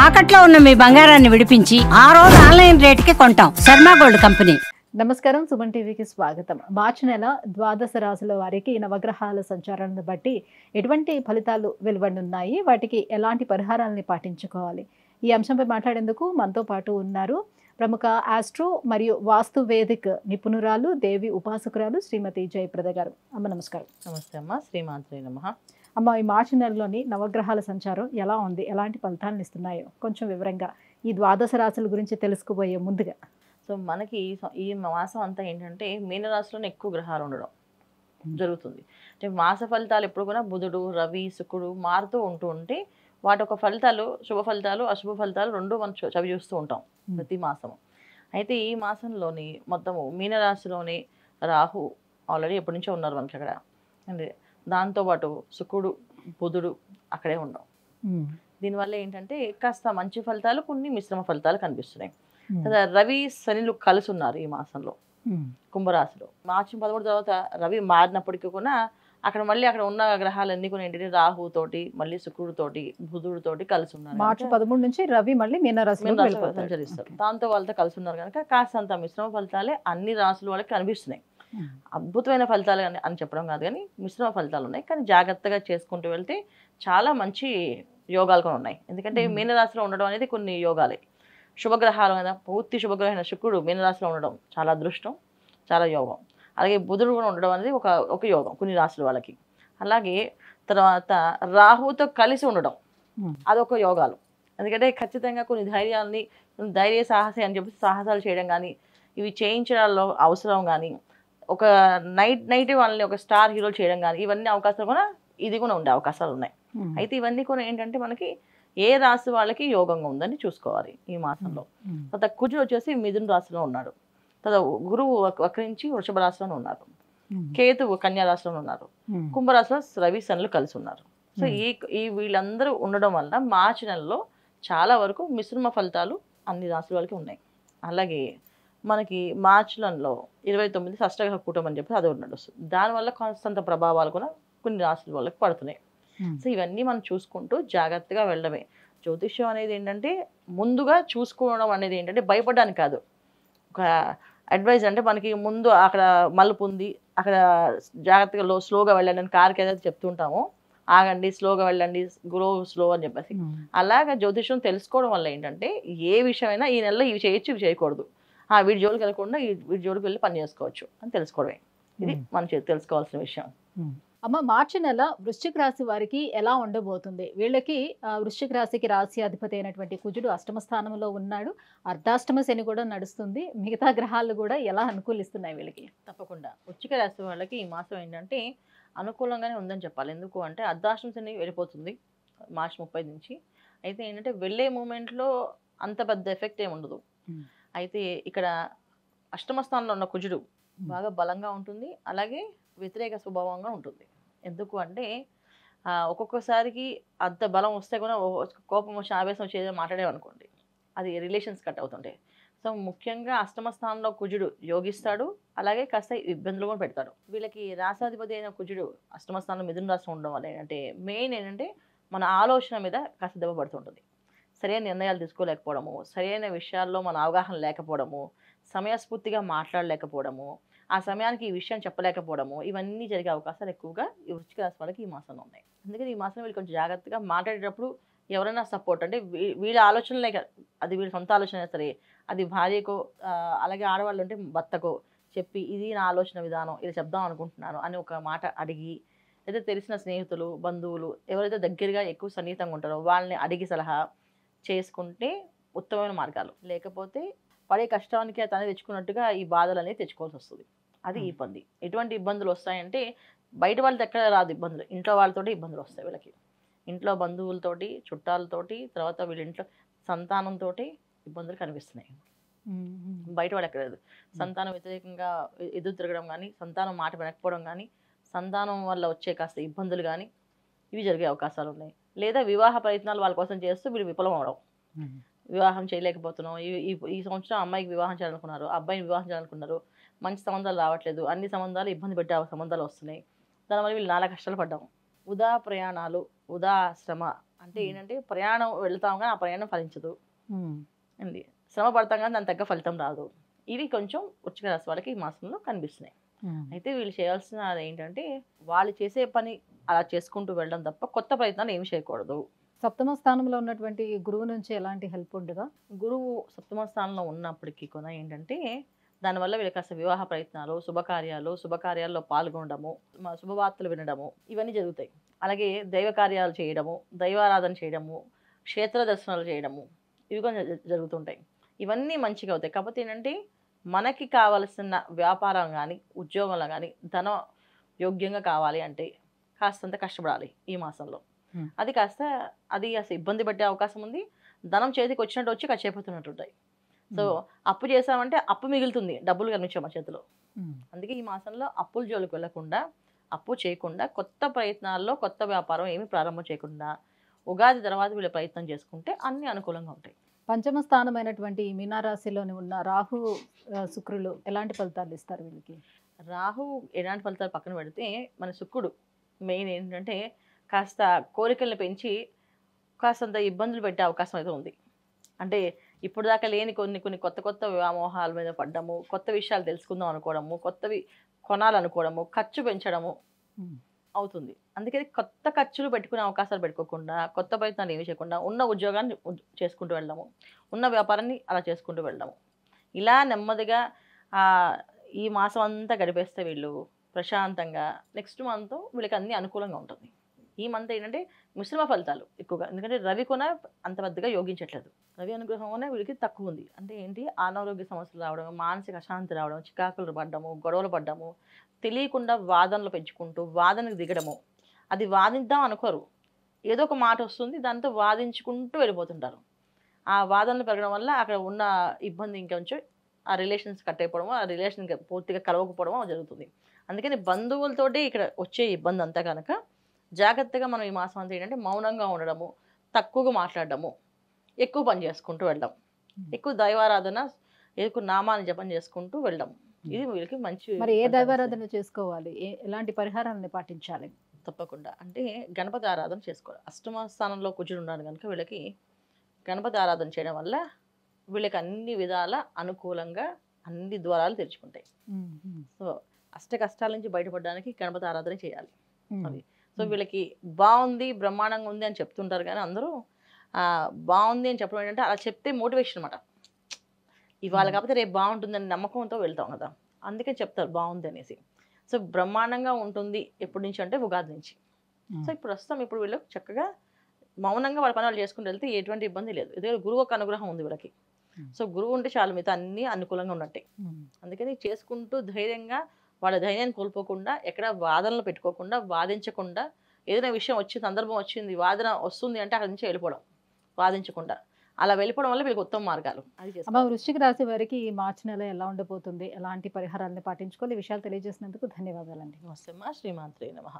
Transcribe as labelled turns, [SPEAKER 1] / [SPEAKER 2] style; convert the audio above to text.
[SPEAKER 1] తాకట్లో ఉన్న మీ బంగారాన్ని విడిపించి ఆ రోజు ఆన్లైన్ రేటుకి కొంటాం. Sharma gold company.
[SPEAKER 2] నమస్కారం, సుమన్ టీవీకి స్వాగతం. మార్చి నెల ద్వాదశ రాశుల వారికి నవగ్రహాల సంచారాన్ని బట్టి ఎటువంటి ఫలితాలు వెలువడనున్నాయి, వాటికి ఎలాంటి పరిహారాలని పాటించుకోవాలి, ఈ అంశంపై మాట్లాడేందుకు మనతో పాటు ఉన్నారు ప్రముఖ ఆస్ట్రో మరియు వాస్తు వేదిక్ నిపుణురాలు, దేవి ఉపాసకురాలు శ్రీమతి జయప్రద గారు. అమ్మ నమస్కారం.
[SPEAKER 3] నమస్తే అమ్మ, శ్రీమాత్రే నమః.
[SPEAKER 2] అమ్మ, ఈ మార్చి నెలలోని నవగ్రహాల సంచారం ఎలా ఉంది, ఎలాంటి ఫలితాలను ఇస్తున్నాయో కొంచెం వివరంగా ఈ ద్వాదశ రాశుల గురించి తెలుసుకోబోయే ముందుగా.
[SPEAKER 3] సో మనకి ఈ మాసం అంతా ఏంటంటే మీనరాశిలోనే ఎక్కువ గ్రహాలు ఉండడం జరుగుతుంది. అంటే మాస ఫలితాలు ఎప్పుడు కూడా బుధుడు, రవి, శుక్రుడు మారుతూ ఉంటే వాటి యొక్క ఫలితాలు, శుభ ఫలితాలు, అశుభ ఫలితాలు రెండు మనం చవి చూస్తూ ఉంటాం ప్రతి మాసము. అయితే ఈ మాసంలోని మొత్తము మీనరాశిలోని రాహు ఆల్రెడీ ఎప్పటి నుంచో ఉన్నారు మనకి అక్కడ. అంటే దాంతోపాటు శుక్రుడు, బుధుడు అక్కడే ఉండడం. దీనివల్ల ఏంటంటే కాస్త మంచి ఫలితాలు, కొన్ని మిశ్రమ ఫలితాలు కనిపిస్తున్నాయి. రవి, శనిలు కలిసి ఉన్నారు ఈ మాసంలో కుంభరాశిలో. మార్చి 13 తర్వాత రవి మారినప్పటికీ కూడా అక్కడ మళ్ళీ అక్కడ ఉన్న గ్రహాలన్నీ కూడా ఏంటంటే రాహుతోటి, మళ్ళీ శుక్రుడితోటి, బుధుడితోటి కలిసి ఉన్నారు.
[SPEAKER 2] మార్చి 13 నుంచి రవి మళ్ళీ మీనరాశిలో
[SPEAKER 3] సంచరిస్తారు. దాంతో వాళ్ళతో కలిసి ఉన్నారు కనుక కాస్తంత మిశ్రమ ఫలితాలే అన్ని రాశుల వాళ్ళకి కనిపిస్తున్నాయి. అద్భుతమైన ఫలితాలు అని చెప్పడం కాదు, కానీ మిశ్రమ ఫలితాలు ఉన్నాయి. కానీ జాగ్రత్తగా చేసుకుంటూ వెళ్తే చాలా మంచి యోగాలు కూడా ఉన్నాయి. ఎందుకంటే మీనరాశిలో ఉండడం అనేది కొన్ని యోగాలే. శుభగ్రహాలు కదా, పూర్తి శుభగ్రహమైన శుక్రుడు మీనరాశిలో ఉండడం చాలా అదృష్టం, చాలా యోగం. అలాగే బుధుడు కూడా ఉండడం అనేది ఒక యోగం కొన్ని రాశుల వాళ్ళకి. అలాగే తర్వాత రాహుతో కలిసి ఉండడం అదొక యోగాలు. ఎందుకంటే ఖచ్చితంగా కొన్ని ధైర్యాలని, ధైర్య సాహసే అని చెప్పి సాహసాలు చేయడం కానీ, ఇవి చేయించడాల్లో అవసరం కానీ, ఒక నైట్ వాళ్ళని ఒక స్టార్ హీరోలు చేయడం కానీ, ఇవన్నీ అవకాశాలు కూడా ఇది కూడా ఉండే అవకాశాలు ఉన్నాయి. అయితే ఇవన్నీ కూడా ఏంటంటే మనకి ఏ రాశి వాళ్ళకి యోగంగా ఉందని చూసుకోవాలి ఈ మాసంలో. తర్వాత కుజుడు వచ్చేసి మిథున రాశిలో ఉన్నాడు. తర్వాత గురువు వక్రించి వృషభ రాశిలో ఉన్నారు. కేతువు కన్యా రాశిలో ఉన్నారు. కుంభరాశిలో రవి, శనులు కలిసి ఉన్నారు. సో ఈ వీళ్ళందరూ ఉండడం వల్ల మార్చి నెలలో చాలా వరకు మిశ్రమ ఫలితాలు అన్ని రాశుల వాళ్ళకి ఉన్నాయి. అలాగే మనకి మార్చి నెలలో 29 షష్టగ్రహ కూటమి అని చెప్పి అది ఉన్నాడు. దానివల్ల కాస్తంత ప్రభావాలు కూడా కొన్ని రాశుల వాళ్ళకి పడుతున్నాయి. సో ఇవన్నీ మనం చూసుకుంటూ జాగ్రత్తగా వెళ్ళడమే. జ్యోతిష్యం అనేది ఏంటంటే ముందుగా చూసుకోవడం అనేది ఏంటంటే భయపడడానికి కాదు, ఒక అడ్వైజ్. అంటే మనకి ముందు అక్కడ మలుపు ఉంది, అక్కడ జాగ్రత్తగా స్లోగా వెళ్ళండి అని కార్కి ఏదైతే చెప్తుంటామో, ఆగండి, స్లోగా వెళ్ళండి, స్లో అని చెప్పేసి. అలాగా జ్యోతిష్యం తెలుసుకోవడం వల్ల ఏంటంటే ఏ విషయమైనా ఈ నెలలో ఇవి చేయొచ్చు, ఇవి చేయకూడదు, వీడి జోలికి వెళ్ళకుండా వీడి జోలికి వెళ్ళి పని చేసుకోవచ్చు అని తెలుసుకోవడమే. ఇది మనం తెలుసుకోవాల్సిన విషయం.
[SPEAKER 2] అమ్మ, మార్చి నెల వృశ్చిక రాశి వారికి ఎలా ఉండబోతుంది? వీళ్ళకి వృశ్చిక రాశికి రాశి అధిపతి అయినటువంటి కుజుడు అష్టమ స్థానంలో ఉన్నాడు. అర్ధాష్టమ శని కూడా నడుస్తుంది. మిగతా గ్రహాలు కూడా ఎలా అనుకూలిస్తున్నాయి వీళ్ళకి?
[SPEAKER 3] తప్పకుండా వృశ్చిక రాశి వాళ్ళకి ఈ మాసం ఏంటంటే అనుకూలంగానే ఉందని చెప్పాలి. ఎందుకు అంటే అర్ధాష్టమ శని వెళ్ళిపోతుంది మార్చి 30 నుంచి. అయితే ఏంటంటే వెళ్ళే మూమెంట్లో అంత పెద్ద ఎఫెక్ట్ ఏమి ఉండదు. అయితే ఇక్కడ అష్టమ స్థానంలో ఉన్న కుజుడు బాగా బలంగా ఉంటుంది, అలాగే వ్యతిరేక స్వభావంగా ఉంటుంది. ఎందుకు అంటే ఒక్కొక్కసారికి అంత బలం వస్తే కూడా కోపం వచ్చి, ఆవేశం వచ్చి మాట్లాడేమనుకోండి, అది రిలేషన్స్ కట్ అవుతుంటాయి. సో ముఖ్యంగా అష్టమ స్థానంలో కుజుడు యోగిస్తాడు, అలాగే కాస్త ఇబ్బందులు కూడా పెడతాడు. వీళ్ళకి రాశాధిపతి అయిన కుజుడు అష్టమ స్థానంలో మిథున రాశిలో ఉండడం వల్ల ఏంటంటే మెయిన్ ఏంటంటే మన ఆలోచన మీద కాస్త దెబ్బ పడుతుంటుంది. సరైన నిర్ణయాలు తీసుకోలేకపోవడము, సరైన విషయాల్లో మన అవగాహన లేకపోవడము, సమయస్ఫూర్తిగా మాట్లాడలేకపోవడము, ఆ సమయానికి ఈ విషయం చెప్పలేకపోవడము, ఇవన్నీ జరిగే అవకాశాలు ఎక్కువగా ఈ వృశ్చిక రాశి వాళ్ళకి ఈ మాసంలో ఉన్నాయి. అందుకని ఈ మాసంలో వీళ్ళు కొంచెం జాగ్రత్తగా మాట్లాడేటప్పుడు ఎవరైనా సపోర్ట్, అంటే వీళ్ళ ఆలోచనలే, అది వీళ్ళ సొంత ఆలోచన సరే, అది భార్యకో అలాగే ఆడవాళ్ళు అంటే భర్తకో చెప్పి ఇది నా ఆలోచన విధానం, ఇది చెప్దాం అనుకుంటున్నాను అని ఒక మాట అడిగి, లేదా తెలిసిన స్నేహితులు, బంధువులు ఎవరైతే దగ్గరగా ఎక్కువ సన్నిహితంగా ఉంటారో వాళ్ళని అడిగి సలహా చేసుకుంటే ఉత్తమమైన మార్గాలు. లేకపోతే పడే కష్టానికి తనే తెచ్చుకున్నట్టుగా ఈ బాధలు అనేది తెచ్చుకోవాల్సి వస్తుంది. అది ఇబ్బంది. ఎటువంటి ఇబ్బందులు వస్తాయంటే బయట వాళ్ళతో ఎక్కడ రాదు ఇబ్బందులు, ఇంట్లో వాళ్ళతోటి ఇబ్బందులు వస్తాయి వీళ్ళకి. ఇంట్లో బంధువులతోటి, చుట్టాలతోటి, తర్వాత వీళ్ళ ఇంట్లో సంతానంతో ఇబ్బందులు కనిపిస్తున్నాయి. బయట వాళ్ళు ఎక్కడ లేదు. సంతానం వ్యతిరేకంగా ఎదురు తిరగడం కానీ, సంతానం మాట వినకపోవడం కానీ, సంతానం వల్ల వచ్చే కాస్త ఇబ్బందులు కానీ ఇవి జరిగే అవకాశాలు ఉన్నాయి. లేదా వివాహ ప్రయత్నాలు వాళ్ళ కోసం చేస్తూ వీళ్ళు విఫలం అవడం, వివాహం చేయలేకపోతున్నాం, ఈ సంవత్సరం అమ్మాయికి వివాహం చేయాలనుకున్నారు, అబ్బాయిని వివాహం చేయాలనుకున్నారు, మంచి సంబంధాలు రావట్లేదు, అన్ని సంబంధాలు ఇబ్బంది పెట్టే సంబంధాలు వస్తున్నాయి. దానివల్ల వీళ్ళు నానా కష్టాలు పడ్డాము. ఉదా ప్రయాణాలు, ఉదా శ్రమ అంటే ఏంటంటే ప్రయాణం వెళ్తాం కానీ ఆ ప్రయాణం ఫలించదు అండి, శ్రమ పడతాం కానీ దాని తగ్గ ఫలితం రాదు. ఇవి కొంచెం వృశ్చిక రాశి వాళ్ళకి ఈ మాసంలో కనిపిస్తున్నాయి. అయితే వీళ్ళు చేయాల్సిన ఏంటంటే వాళ్ళు చేసే పని అలా చేసుకుంటూ వెళ్ళడం తప్ప కొత్త ప్రయత్నాలు ఏమి చేయకూడదు.
[SPEAKER 2] సప్తమ స్థానంలో ఉన్నటువంటి గురువు నుంచి ఎలాంటి హెల్ప్ ఉండదా?
[SPEAKER 3] గురువు సప్తమ స్థానంలో ఉన్నప్పటికీ కూడా ఏంటంటే దానివల్ల వీళ్ళకి అసలు వివాహ ప్రయత్నాలు, శుభకార్యాల్లో పాల్గొనడము, శుభవార్తలు వినడము ఇవన్నీ జరుగుతాయి. అలాగే దైవ కార్యాలు చేయడము, దైవారాధన చేయడము, క్షేత్ర దర్శనాలు చేయడము ఇవి కూడా జరుగుతుంటాయి. ఇవన్నీ మంచిగా అవుతాయి. కాకపోతే ఏంటంటే మనకి కావలసిన వ్యాపారం కానీ ఉద్యోగంలో కానీ ధనం యోగ్యంగా కావాలి అంటే కాస్తంత కష్టపడాలి ఈ మాసంలో. అది అసలు ఇబ్బంది పడే అవకాశం ఉంది. ధనం చేతికి వచ్చినట్టు వచ్చి ఖర్చు ఉంటాయి. సో అప్పు చేసామంటే అప్పు మిగులుతుంది, డబ్బులు కనిపించాం మా చేతిలో. అందుకే ఈ మాసంలో అప్పుల జోలికి వెళ్ళకుండా, అప్పు చేయకుండా, కొత్త ప్రయత్నాల్లో కొత్త వ్యాపారం ఏమి ప్రారంభం చేయకుండా ఉగాది తర్వాత వీళ్ళు ప్రయత్నం చేసుకుంటే అన్ని అనుకూలంగా ఉంటాయి.
[SPEAKER 2] పంచమ స్థానమైనటువంటి మీనారాశిలోని ఉన్న రాహు శుక్రులు ఎలాంటి ఫలితాలు ఇస్తారు వీళ్ళకి?
[SPEAKER 3] రాహు ఎలాంటి ఫలితాలు పక్కన పెడితే మన శుక్రుడు మెయిన్ ఏంటంటే కాస్త కోరికలను పెంచి కాస్తంత ఇబ్బందులు పెట్టే అవకాశం అయితే ఉంది. అంటే ఇప్పుడు దాకా లేని కొన్ని కొత్త వ్యామోహాల మీద పడ్డము, కొత్త విషయాలు తెలుసుకుందాం అనుకోవడము, కొత్తవి కొనాలనుకోవడము, ఖర్చు పెంచడము అవుతుంది. అందుకని కొత్త ఖర్చులు పెట్టుకునే అవకాశాలు పెట్టుకోకుండా, కొత్త ప్రయత్నాలు ఏమి చేయకుండా ఉన్న ఉద్యోగాన్ని చేసుకుంటూ వెళ్ళడము, ఉన్న వ్యాపారాన్ని అలా చేసుకుంటూ వెళ్ళడము, ఇలా నెమ్మదిగా ఈ మాసం అంతా గడిపేస్తే వీళ్ళు ప్రశాంతంగా నెక్స్ట్ మంత్ వీళ్ళకి అన్ని అనుకూలంగా ఉంటుంది. ఈ మంత్ ఏంటంటే మిశ్రమ ఫలితాలు ఎక్కువగా, ఎందుకంటే రవి కూడా అంత పెద్దగా యోగించట్లేదు. రవి అనుగ్రహం కూడా వీళ్ళకి తక్కువ ఉంది. అంటే ఏంటి, అనారోగ్య సమస్యలు రావడం, మానసిక అశాంతి రావడం, చికాకులు పడ్డము, గొడవలు పడ్డము, తెలియకుండా వాదనలు పెంచుకుంటూ వాదనకు దిగడము. అది వాదిద్దాం అనుకోరు, ఏదో ఒక మాట వస్తుంది దాంతో వాదించుకుంటూ వెళ్ళిపోతుంటారు. ఆ వాదనలు పెరగడం వల్ల అక్కడ ఉన్న ఇబ్బంది ఇంకొంచెం ఆ రిలేషన్స్ కట్ అయిపోవడము, ఆ రిలేషన్ పూర్తిగా కలవకపోవడము జరుగుతుంది. అందుకని బంధువులతోటి ఇక్కడ వచ్చే ఇబ్బంది అంతా కనుక జాగ్రత్తగా మనం ఈ మాసం అంతా ఏంటంటే మౌనంగా ఉండడము, తక్కువగా మాట్లాడడము, ఎక్కువ పని చేసుకుంటూ వెళ్ళడం, ఎక్కువ దైవారాధన, ఎక్కువ నామాన్ని జపం చేసుకుంటూ వెళ్ళడం, ఇది వీళ్ళకి మంచి.
[SPEAKER 2] మరి ఏ దైవారాధన చేసుకోవాలి, ఎలాంటి పరిహారాలను పాటించాలి?
[SPEAKER 3] తప్పకుండా అంటే గణపతి ఆరాధన చేసుకోవాలి. అష్టమ స్థానంలో కూర్చుని ఉన్నాడు కనుక వీళ్ళకి గణపతి ఆరాధన చేయడం వల్ల వీళ్ళకి అన్ని విధాల అనుకూలంగా అన్ని ద్వారాలు తెరుచుకుంటాయి. సో అష్ట కష్టాల నుంచి బయటపడడానికి గణపతి ఆరాధన చేయాలి అది. సో వీళ్ళకి బాగుంది, బ్రహ్మాండంగా ఉంది అని చెప్తుంటారు కానీ అందరూ బాగుంది అని చెప్పడం ఏంటంటే అలా చెప్తే మోటివేషన్ అనమాట. ఇవాళ కాకపోతే రేపు బాగుంటుందని నమ్మకంతో వెళ్తాం కదా, అందుకే చెప్తారు బాగుంది అనేసి. సో బ్రహ్మాండంగా ఉంటుంది ఎప్పటి నుంచి అంటే ఉగాది నుంచి. సో ఇప్పుడు వీళ్ళు చక్కగా మౌనంగా వాళ్ళ పని వాళ్ళు చేసుకుంటూ వెళ్తే ఎటువంటి ఇబ్బంది లేదు. ఎందుకంటే గురువు ఒక అనుగ్రహం ఉంది వీళ్ళకి. సో గురువు ఉంటే చాలు, మిగతా అన్నీ అనుకూలంగా ఉన్నట్టే. అందుకని చేసుకుంటూ ధైర్యంగా వాళ్ళ ధైర్యాన్ని కోల్పోకుండా, ఎక్కడ వాదనలు పెట్టుకోకుండా, వాదించకుండా, ఏదైనా విషయం సందర్భం వచ్చింది, వాదన వస్తుంది అంటే అక్కడి నుంచి వెళ్ళిపోవడం, వాదించకుండా అలా వెళ్ళిపోవడం వల్ల వీళ్ళకి ఉత్తమ మార్గాలు.
[SPEAKER 2] అమ్మ, వృశ్చిక రాశి వారికి ఈ మార్చి నెల ఎలా ఉండబోతుంది, ఎలాంటి పరిహారాలను పాటించుకోవాలి, ఈ విషయాలు తెలియజేసినందుకు ధన్యవాదాలండి.
[SPEAKER 3] నమస్తే అమ్మా. శ్రీమాత్రే నమః.